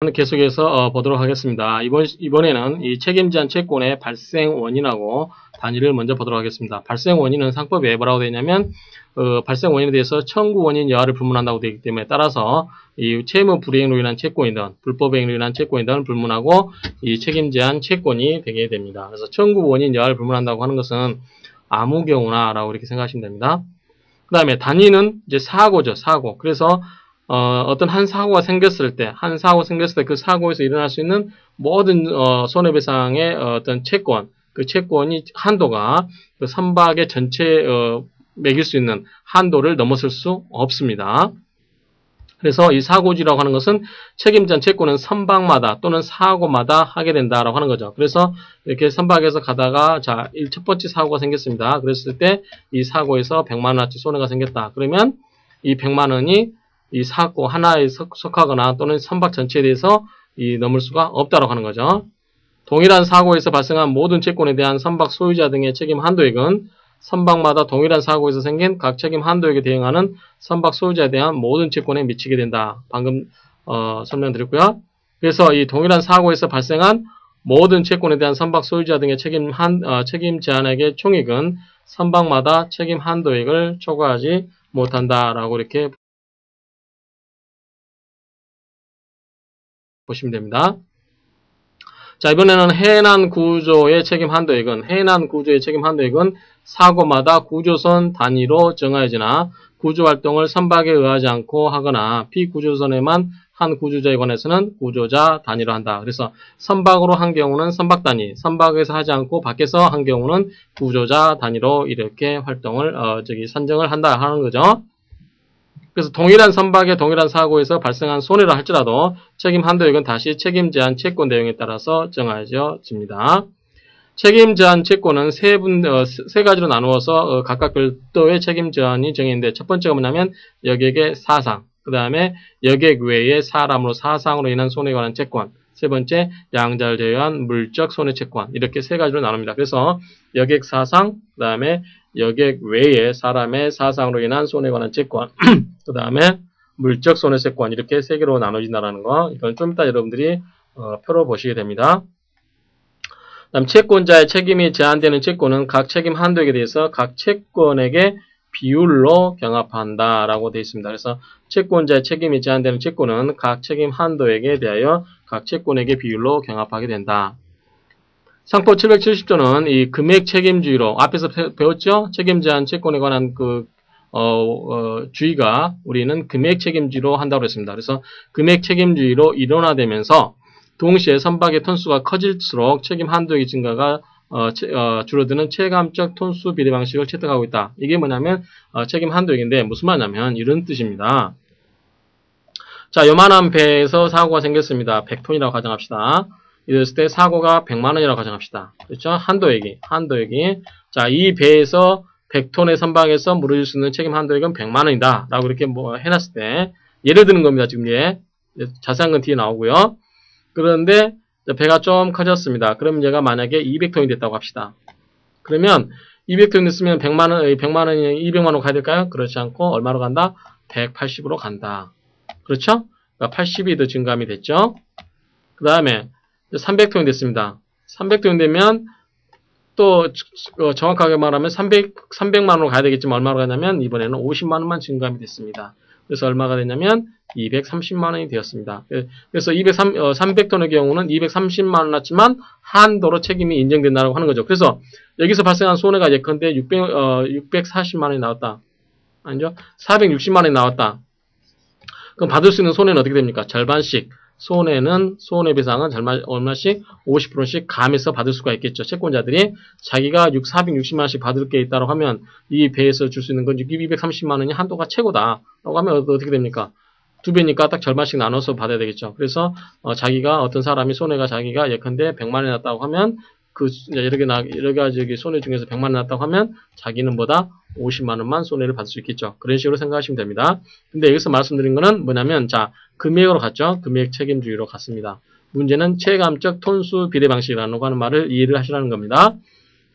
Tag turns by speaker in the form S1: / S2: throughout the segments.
S1: 계속해서 보도록 하겠습니다. 이번에는 이 책임제한 채권의 발생 원인하고 단위를 먼저 보도록 하겠습니다. 발생 원인은 상법에 뭐라고 되어 있냐면 발생 원인에 대해서 청구 원인 여하를 불문한다고 되어 있기 때문에 따라서 이 채무 불이행으로 인한 채권이든 불법행위로 인한 채권이든 불문하고 이 책임제한 채권이 되게 됩니다. 그래서 청구 원인 여하를 불문한다고 하는 것은 아무 경우나 라고 이렇게 생각하시면 됩니다. 그 다음에 단위는 이제 사고죠, 사고. 그래서 어떤 한 사고가 생겼을 때 그 사고에서 일어날 수 있는 모든 손해배상의 어떤 채권, 그 채권이 한도가 그 선박의 전체 매길 수 있는 한도를 넘어설 수 없습니다. 그래서 이 사고지라고 하는 것은 책임제한 채권은 선박마다 또는 사고마다 하게 된다라고 하는 거죠. 그래서 이렇게 선박에서 가다가 첫 번째 사고가 생겼습니다. 그랬을 때 이 사고에서 100만 원어치 손해가 생겼다. 그러면 이 100만 원이 이 사고 하나에 속하거나 또는 선박 전체에 대해서 넘을 수가 없다라고 하는 거죠. 동일한 사고에서 발생한 모든 채권에 대한 선박 소유자 등의 책임 한도액은 선박마다 동일한 사고에서 생긴 각 책임 한도액에 대응하는 선박 소유자에 대한 모든 채권에 미치게 된다. 방금 설명드렸고요. 그래서 이 동일한 사고에서 발생한 모든 채권에 대한 선박 소유자 등의 책임 제한액의 총액은 선박마다 책임 한도액을 초과하지 못한다라고 이렇게 보시면 됩니다. 자, 이번에는 해난 구조의 책임 한도액은 사고마다 구조선 단위로 정하여지나 구조활동을 선박에 의하지 않고 하거나 피구조선에만 한 구조자에 관해서는 구조자 단위로 한다. 그래서 선박으로 한 경우는 선박 단위, 선박에서 하지 않고 밖에서 한 경우는 구조자 단위로 이렇게 활동을 산정을 한다 하는 거죠. 그래서 동일한 선박의 동일한 사고에서 발생한 손해라 할지라도 책임 한도액은 다시 책임 제한 채권 내용에 따라서 정해집니다. 책임 제한 채권은 세 가지로 나누어서 각각 별도의 책임 제한이 정해있는데 첫 번째가 뭐냐면 여객의 사상, 그 다음에 여객 외의 사람으로 사상으로 인한 손해에 관한 채권, 세 번째 양자를 제외한 물적 손해 채권, 이렇게 세 가지로 나눕니다. 그래서 여객 사상, 그 다음에 여객 외의 사람의 사상으로 인한 손해에 관한 채권, 그 다음에 물적 손해 채권, 이렇게 세 개로 나눠진다는 거, 이건 좀 이따 여러분들이 표로 보시게 됩니다. 다음 채권자의 책임이 제한되는 채권은 각 책임 한도액에 대해서 각 채권에게 비율로 경합한다라고 되어 있습니다. 그래서 채권자의 책임이 제한되는 채권은 각 책임 한도액에 대하여 각 채권에게 비율로 경합하게 된다. 상법 770조는 이 금액 책임주의로 앞에서 배웠죠? 책임 제한 채권에 관한 주의가 우리는 금액 책임주의로 한다고 했습니다. 그래서 금액 책임주의로 일원화되면서 동시에 선박의 톤수가 커질수록 책임 한도액의 증가가 줄어드는 체감적 톤수 비례 방식을 채택하고 있다. 이게 뭐냐면 책임 한도액인데 무슨 말이냐면 이런 뜻입니다. 자, 요만한 배에서 사고가 생겼습니다. 100톤이라고 가정합시다. 이랬을 때 사고가 100만 원이라고 가정합시다. 그렇죠? 한도액이. 자, 이 배에서 100톤의 선박에서 물어줄 수 있는 책임 한도액은 100만 원이다. 라고 이렇게 해놨을 때 예를 드는 겁니다. 지금 자세한 건 뒤에 나오고요. 그런데 배가 좀 커졌습니다. 그럼 얘가 만약에 200톤이 됐다고 합시다. 그러면 200톤 됐으면 100만 원이 200만 원 가야 될까요? 그렇지 않고 얼마로 간다? 180으로 간다. 그렇죠? 그러니까 80이 더 증감이 됐죠? 그 다음에 300톤이 됐습니다. 300톤이 되면 또 정확하게 말하면 300만 원으로 가야 되겠지만 얼마로 가냐면 이번에는 50만 원만 증감이 됐습니다. 그래서 얼마가 되냐면 230만 원이 되었습니다. 그래서 300톤의 경우는 230만 원 났지만 한도로 책임이 인정된다고 하는 거죠. 그래서 여기서 발생한 손해가 예컨대 640만 원이 나왔다. 아니죠? 460만 원이 나왔다. 그럼 받을 수 있는 손해는 어떻게 됩니까? 절반씩. 손해배상은 얼마씩? 50%씩 감해서 받을 수가 있겠죠. 채권자들이 자기가 460만 원씩 받을 게 있다고 하면 이 배에서 줄 수 있는 건 230만 원이 한도가 최고다. 라고 하면 어떻게 됩니까? 두 배니까 딱 절반씩 나눠서 받아야 되겠죠. 그래서 자기가 어떤 사람이 손해가 자기가 예컨대 100만 원이 났다고 하면 여러 가지 손해 중에서 100만 원 났다고 하면 자기는 보다 50만 원만 손해를 받을 수 있겠죠. 그런 식으로 생각하시면 됩니다. 근데 여기서 말씀드린 거는 뭐냐면 자, 금액으로 갔죠. 금액 책임주의로 갔습니다. 문제는 체감적 톤수 비례 방식이라고 하는 말을 이해를 하시라는 겁니다.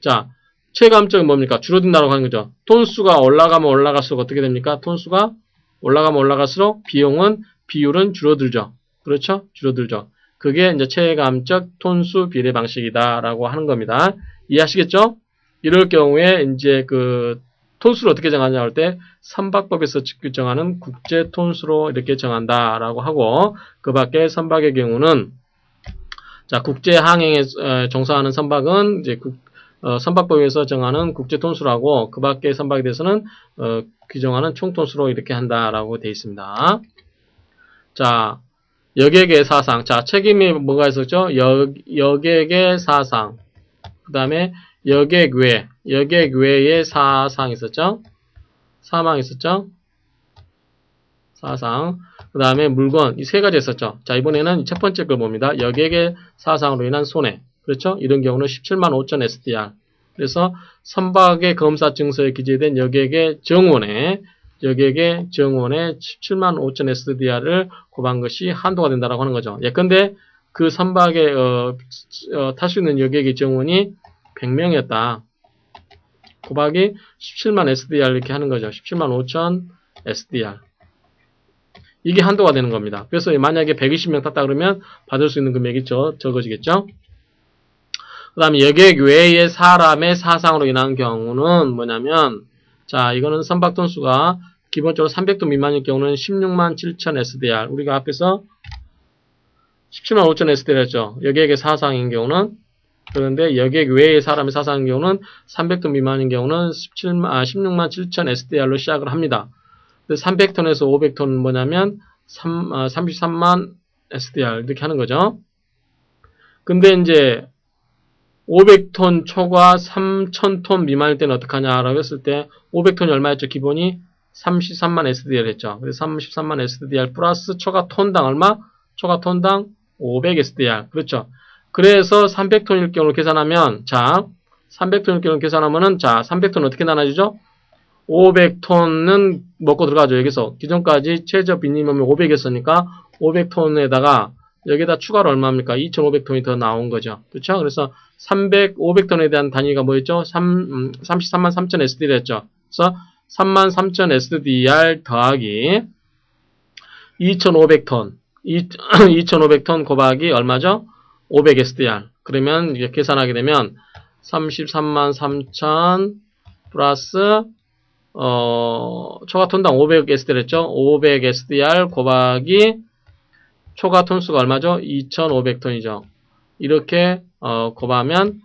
S1: 자, 체감적은 뭡니까? 줄어든다고 하는 거죠. 톤수가 올라가면 올라갈수록 어떻게 됩니까? 톤수가 올라가면 올라갈수록 비율은 줄어들죠. 그렇죠? 줄어들죠. 그게 이제 체감적 톤수 비례 방식이다라고 하는 겁니다. 이해하시겠죠? 이럴 경우에 이제 그 톤수를 어떻게 정하냐 할 때 선박법에서 정하는 국제 톤수로 이렇게 정한다라고 하고, 그 밖에 선박의 경우는 자, 국제 항행에 종사하는 선박은 이제 선박법에서 정하는 국제 톤수라고, 그 밖의 선박에 대해서는 규정하는 총톤수로 이렇게 한다라고 되어 있습니다. 자, 여객의 사상. 자, 책임이 뭐가 있었죠? 여객의 사상. 그 다음에 여객 외의 사상 있었죠? 사망 있었죠? 사상. 그 다음에 물건. 이 세 가지 있었죠? 자, 이번에는 첫 번째 걸 봅니다. 여객의 사상으로 인한 손해. 그렇죠? 이런 경우는 17만 5천 SDR. 그래서 선박의 검사 증서에 기재된 여객의 정원에 17만 5천 SDR을 고ban 것이 한도가 된다라고 하는 거죠. 예컨대 그 선박에 탈 수 있는 여객의 정원이 100명이었다. 고박이 17만 SDR 이렇게 하는 거죠. 17만 5천 SDR. 이게 한도가 되는 겁니다. 그래서 만약에 120명 탔다 그러면 받을 수 있는 금액이 적어지겠죠. 그 다음에 여객 외의 사람의 사상으로 인한 경우는 뭐냐면, 자, 이거는 선박 톤수가 기본적으로 300톤 미만일 경우는 16만 7천 SDR. 우리가 앞에서 17만 5천 SDR 했죠. 여객의 사상인 경우는. 그런데 여객 외의 사람의 사상인 경우는 300톤 미만인 경우는 16만 7천 SDR로 시작을 합니다. 300톤에서 500톤은 뭐냐면 33만 SDR 이렇게 하는 거죠. 근데 이제 500톤 초과 3000톤 미만일 때는 어떡하냐라고 했을 때 500톤이 얼마였죠? 기본이 33만 SDR 했죠. 그래서 33만 SDR 플러스 초과 톤당 얼마? 초과 톤당 500 SDR. 그렇죠. 그래서 300톤일 경우를 계산하면, 자, 300톤일 경우를 계산하면은, 자, 300톤 어떻게 나눠지죠? 500톤은 먹고 들어가죠. 여기서 기존까지 최저 미니멈이 500이었으니까 500톤에다가 여기다 추가로 얼마입니까? 2,500톤이 더 나온 거죠. 그렇죠? 그래서 500톤에 대한 단위가 뭐였죠? 33만 3천 SDR였죠. 그래서 3만 3천 SDR 더하기 2,500톤. 2,500톤 곱하기 얼마죠? 500 SDR. 그러면 이게 계산하게 되면 33만 3천 플러스 초과 톤당 500 SDR 했죠? 500 SDR 곱하기 초과 톤수가 얼마죠? 2,500톤이죠. 이렇게 곱하면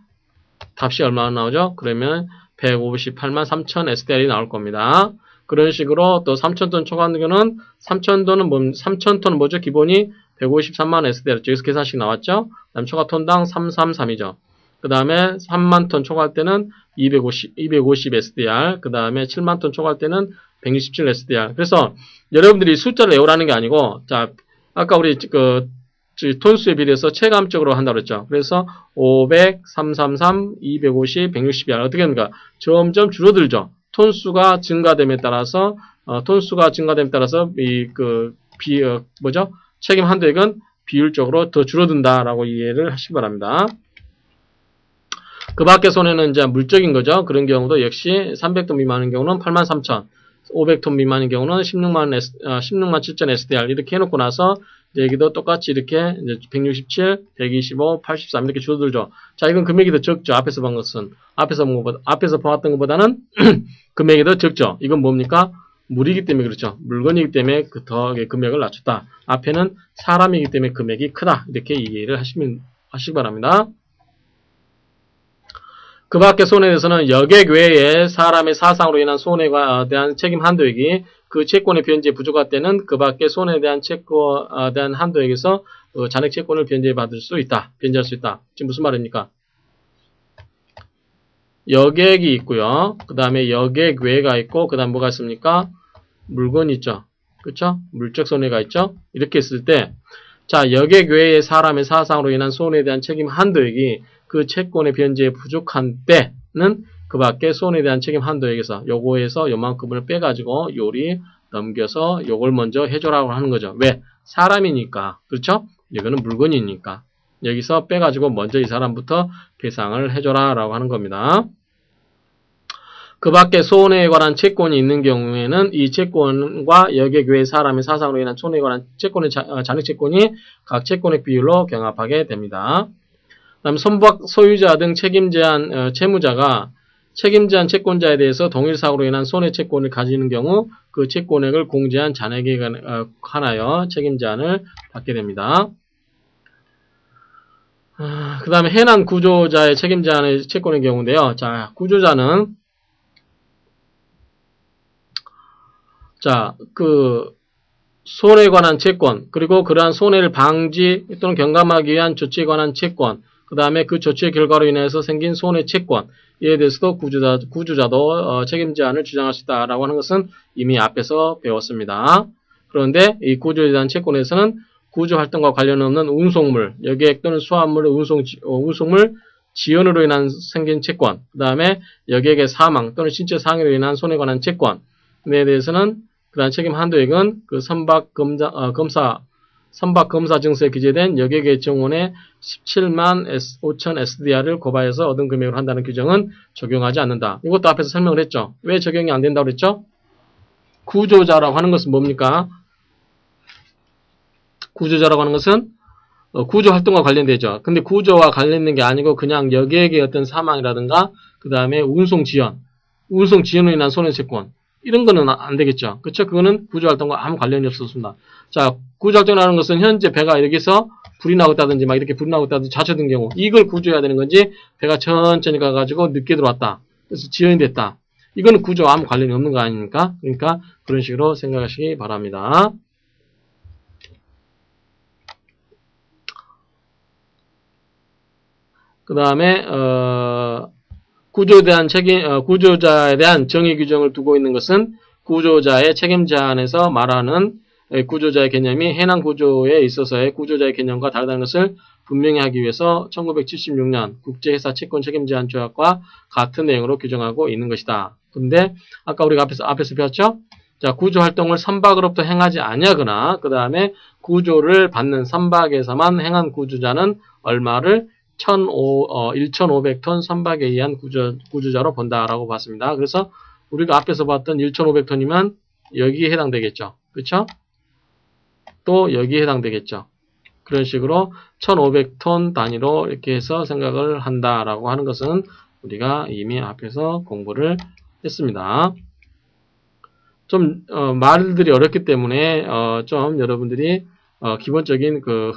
S1: 값이 얼마나 나오죠? 그러면 158만 3천 SDR이 나올 겁니다. 그런 식으로 또 3,000톤 초과하는 경우는 3,000톤은 뭐죠? 기본이 153만 SDR. 여기서 계산식 나왔죠? 그 다음 초과 톤당 333이죠. 그 다음에 3만 톤 초과할 때는 250 SDR. 그 다음에 7만 톤 초과할 때는 167 SDR. 그래서 여러분들이 숫자를 외우라는 게 아니고, 자, 아까 우리 톤수에 비례해서 체감적으로 한다고 그랬죠. 그래서 500, 333, 250, 160이야. 어떻게 합니까? 점점 줄어들죠. 톤수가 증가됨에 따라서 책임 한도액은 비율적으로 더 줄어든다라고 이해를 하시기 바랍니다. 그 밖의 손해는 이제 물적인 거죠. 그런 경우도 역시 300톤 미만인 경우는 83,000, 500톤 미만인 경우는 16만 7천 SDR 이렇게 해놓고 나서 여기도 똑같이 이렇게 이제 167, 125, 83 이렇게 줄어들죠. 자, 이건 금액이 더 적죠. 앞에서 본 것은 앞에서 보았던 것보다는 금액이 더 적죠. 이건 뭡니까? 물이기 때문에 그렇죠. 물건이기 때문에 더 금액을 낮췄다. 앞에는 사람이기 때문에 금액이 크다. 이렇게 이해를 하시기 바랍니다. 그 밖의 손해에 대해서는 여객 외에 사람의 사상으로 인한 손해에 대한 책임 한도액이 그 채권의 변제에 부족할 때는 그 밖의 손해에 대한 채권에 대한 한도액에서 잔액 채권을 변제할 수 있다. 지금 무슨 말입니까? 여객이 있고요. 그 다음에 여객 외가 있고, 그 다음 뭐가 있습니까? 물건이 있죠. 그렇죠? 물적 손해가 있죠. 이렇게 했을 때, 자, 여객 외의 사람의 사상으로 인한 손해에 대한 책임 한도액이 그 채권의 변제에 부족한 때는 그 밖에 손해에 대한 책임 한도액에서 요거에서 요만큼을 빼가지고 요리 넘겨서 요걸 먼저 해줘라고 하는 거죠. 왜? 사람이니까. 그렇죠? 이거는 물건이니까. 여기서 빼가지고 먼저 이 사람부터 배상을 해줘라 라고 하는 겁니다. 그 밖에 손해에 관한 채권이 있는 경우에는 이 채권과 여객 외 사람의 사상으로 인한 손해에 관한 채권의 잔액 채권이 각 채권액 비율로 경합하게 됩니다. 다음 선박 소유자 등 책임 제한 채무자가 책임 제한 채권자에 대해서 동일 사고로 인한 손해 채권을 가지는 경우 그 채권액을 공제한 잔액에 관하여 책임 제한을 받게 됩니다. 그 다음에 해난 구조자의 책임 제한의 채권의 경우인데요. 자, 구조자는 그 손해에 관한 채권, 그리고 그러한 손해를 방지 또는 경감하기 위한 조치에 관한 채권, 그 다음에 그 조치의 결과로 인해서 생긴 손해 채권, 이에 대해서도 구조자도 책임 제한을 주장할 수 있다라고 하는 것은 이미 앞에서 배웠습니다. 그런데 이 구조에 대한 채권에서는 구조 활동과 관련 없는 운송물, 여객 또는 수화물의 운송물 지연으로 인한 생긴 채권, 그 다음에 여객의 사망 또는 신체 상해로 인한 손해에 관한 채권에 대해서는 그러한 책임 한도액은 그 선박 검사 증서에 기재된 여객의 정원의 17만 5천 SDR을 고발해서 얻은 금액으로 한다는 규정은 적용하지 않는다. 이것도 앞에서 설명을 했죠. 왜 적용이 안 된다고 그랬죠? 구조자라고 하는 것은 뭡니까? 구조자라고 하는 것은 구조 활동과 관련되죠. 근데 구조와 관련된 게 아니고 그냥 여객의 어떤 사망이라든가 그 다음에 운송 지연으로 인한 손해채권 이런 거는 안 되겠죠. 그렇죠? 그거는 구조 활동과 아무 관련이 없었습니다. 자, 구조 활동이라는 것은 현재 배가 여기서 불이 나고 있다든지 막 이렇게 불이 나고 있다든지 좌초된 경우 이걸 구조해야 되는 건지 배가 천천히 가가지고 늦게 들어왔다. 그래서 지연이 됐다. 이거는 구조와 아무 관련이 없는 거 아닙니까? 그러니까 그런 식으로 생각하시기 바랍니다. 그 다음에 구조자에 대한 정의 규정을 두고 있는 것은 구조자의 책임 제한에서 말하는 구조자의 개념이 해난 구조에 있어서의 구조자의 개념과 다르다는 것을 분명히 하기 위해서 1976년 국제회사 채권 책임 제한 조약과 같은 내용으로 규정하고 있는 것이다. 근데 아까 우리가 앞에서 배웠죠? 자, 구조 활동을 선박으로부터 행하지 아니하거나 그 다음에 구조를 받는 선박에서만 행한 구조자는 얼마를 1,500톤 선박에 의한 구조자로 본다라고 봤습니다. 그래서 우리가 앞에서 봤던 1,500톤이면 여기에 해당되겠죠. 그렇죠? 또 여기에 해당되겠죠. 그런 식으로 1,500톤 단위로 이렇게 해서 생각을 한다라고 하는 것은 우리가 이미 앞에서 공부를 했습니다. 좀 말들이 어렵기 때문에 좀 여러분들이 기본적인 그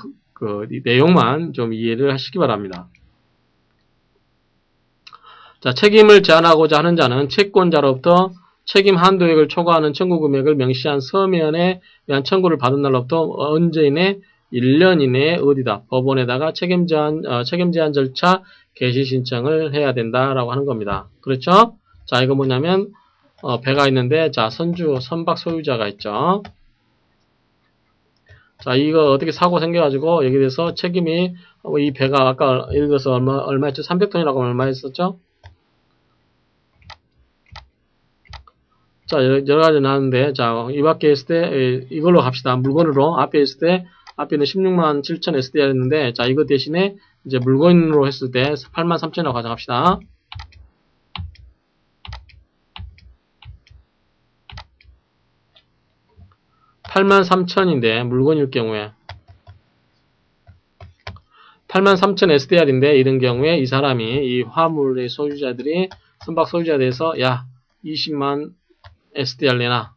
S1: 내용만 좀 이해를 하시기 바랍니다. 자, 책임을 제한하고자 하는 자는 채권자로부터 책임 한도액을 초과하는 청구 금액을 명시한 서면에 의한 청구를 받은 날로부터 언제 이내 1년 이내에 어디다 법원에다가 책임 제한 절차 개시 신청을 해야 된다라고 하는 겁니다. 그렇죠? 자, 이거 뭐냐면 배가 있는데 자, 선박 소유자가 있죠. 자, 이거 어떻게 사고 생겨가지고 여기 대해서 책임이 이 배가 아까 예를 들어서 얼마였죠? 300톤이라고 하면 얼마 했었죠? 자, 여러 가지 나왔는데, 자, 이 밖에 있을 때, 이걸로 갑시다. 물건으로. 앞에 있을 때, 앞에는 16만 7천 SDR였는데, 자, 이거 대신에, 이제 물건으로 했을 때, 8만 3천이라고 가져갑시다. (8만 3천인데) 물건일 경우에 8만 3천 SDR인데 이런 경우에 이 사람이 이 화물의 소유자들이 선박 소유자에 대해서 야 20만 SDR 내놔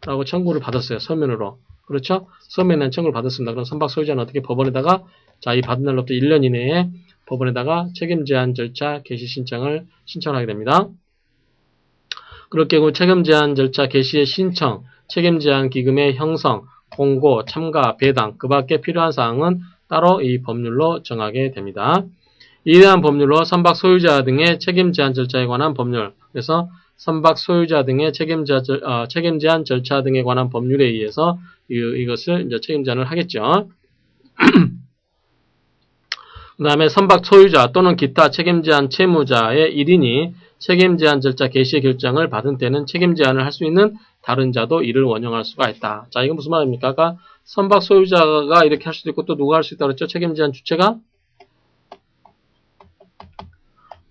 S1: 라고 청구를 받았어요. 서면으로. 그렇죠? 서면에 청구를 받았습니다. 그럼 선박 소유자는 어떻게 법원에다가 자, 이 받은 날로부터 1년 이내에 법원에다가 책임 제한 절차 개시 신청을 신청하게 됩니다. 그럴 경우 책임 제한 절차 개시의 신청, 책임 제한 기금의 형성, 공고, 참가, 배당, 그 밖에 필요한 사항은 따로 이 법률로 정하게 됩니다. 이에 대한 법률로 선박 소유자 등의 책임 제한 절차에 관한 법률, 그래서 선박 소유자 등의 책임 제한 절차 등에 관한 법률에 의해서 이것을 이제 책임 제한을 하겠죠. 그 다음에 선박 소유자 또는 기타 책임 제한 채무자의 1인이 책임 제한 절차 개시 결정을 받은 때는 책임 제한을 할 수 있는 다른 자도 이를 원용할 수가 있다. 자, 이건 무슨 말입니까? 아까 선박 소유자가 이렇게 할 수도 있고 또 누가 할 수 있다고 그랬죠? 책임 제한 주체가?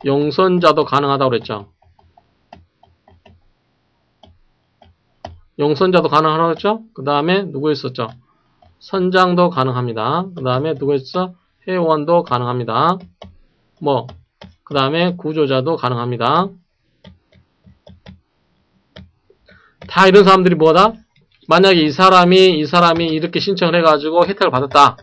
S1: 용선자도 가능하다고 그랬죠. 용선자도 가능하다고 그랬죠. 그 다음에 누구 있었죠? 선장도 가능합니다. 그 다음에 누구 있어? 회원도 가능합니다. 뭐, 그 다음에 구조자도 가능합니다. 다 이런 사람들이 뭐다? 만약에 이 사람이 이렇게 신청을 해가지고 혜택을 받았다.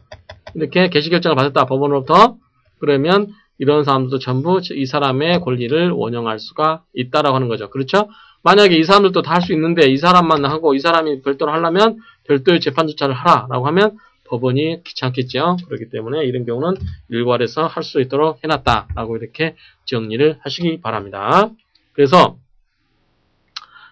S1: 이렇게 개시결정을 받았다. 법원으로부터. 그러면 이런 사람들도 전부 이 사람의 권리를 원용할 수가 있다라고 하는 거죠. 그렇죠? 만약에 이 사람들도 다 할 수 있는데 이 사람만 하고 이 사람이 별도로 하려면 별도의 재판 절차를 하라라고 하면 법원이 귀찮겠죠. 그렇기 때문에 이런 경우는 일괄해서 할 수 있도록 해놨다라고 이렇게 정리를 하시기 바랍니다. 그래서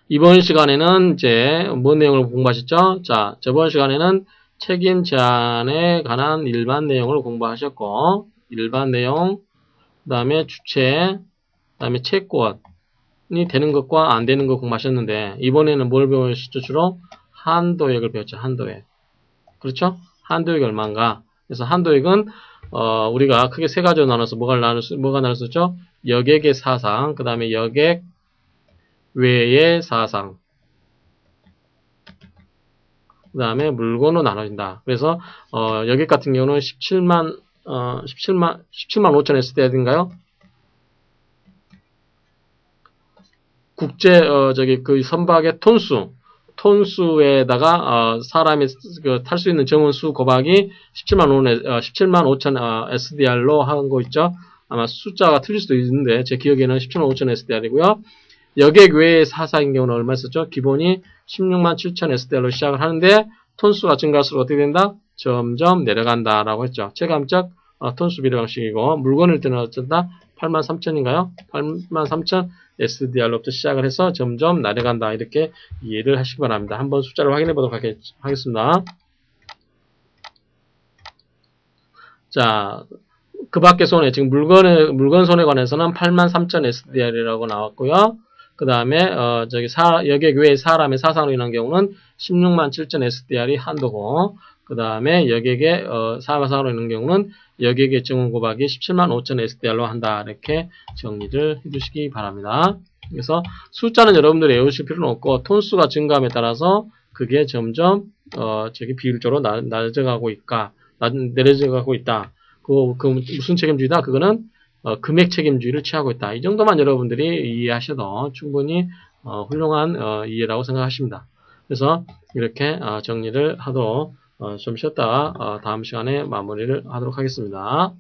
S1: 이번 시간에는 이제 뭔 내용을 공부하셨죠? 자, 저번 시간에는 책임 제한에 관한 일반 내용을 공부하셨고, 일반 내용, 그 다음에 주체, 그 다음에 채권이 되는 것과 안 되는 것 공부하셨는데, 이번에는 뭘 배우셨죠? 주로 한도액을 배웠죠. 한도액. 그렇죠? 한도액이 얼마인가? 그래서 한도액은 우리가 크게 세 가지로 나눠서 뭐가 나눌 수 있죠? 여객의 사상, 그 다음에 여객 외의 사상, 그 다음에 물건으로 나눠진다. 그래서 여객 같은 경우는 17만 5천 S대인가요? 국제 그 선박의 톤수에다가 사람이 탈 수 있는 정원수 곱하기 17만 5천 SDR로 한 거 있죠. 아마 숫자가 틀릴 수도 있는데 제 기억에는 17만 5천 SDR이고요. 여객 외의 사상인 경우는 얼마 썼죠? 기본이 16만 7천 SDR로 시작을 하는데 톤수가 증가할수록 어떻게 된다? 점점 내려간다라고 했죠. 체감적 톤수 비례 방식이고 물건일 때는 어쩐다? 8만 3천인가요? 8만 3천 SDR로부터 시작을 해서 점점 내려간다. 이렇게 이해를 하시기 바랍니다. 한번 숫자를 확인해 보도록 하겠습니다. 자, 그 밖의 손해, 지금 물건 손해 관해서는 8만 3천 SDR이라고 나왔고요. 그 다음에 여객 외의 사람의 사상으로 인한 경우는 16만 7천 SDR이 한도고, 그 다음에 여객의 사상으로 인한 경우는 여객의 정원 곱하기 17만 5천 SDR로 한다. 이렇게 정리를 해주시기 바랍니다. 그래서 숫자는 여러분들이 외우실 필요는 없고 톤수가 증가함에 따라서 그게 점점 비율적으로 내려져가고 있다. 그 무슨 책임주의다? 그거는 금액 책임주의를 취하고 있다. 이 정도만 여러분들이 이해하셔도 충분히 훌륭한 이해라고 생각하십니다. 그래서 이렇게 정리를 하도록 좀 쉬었다가 다음 시간에 마무리를 하도록 하겠습니다.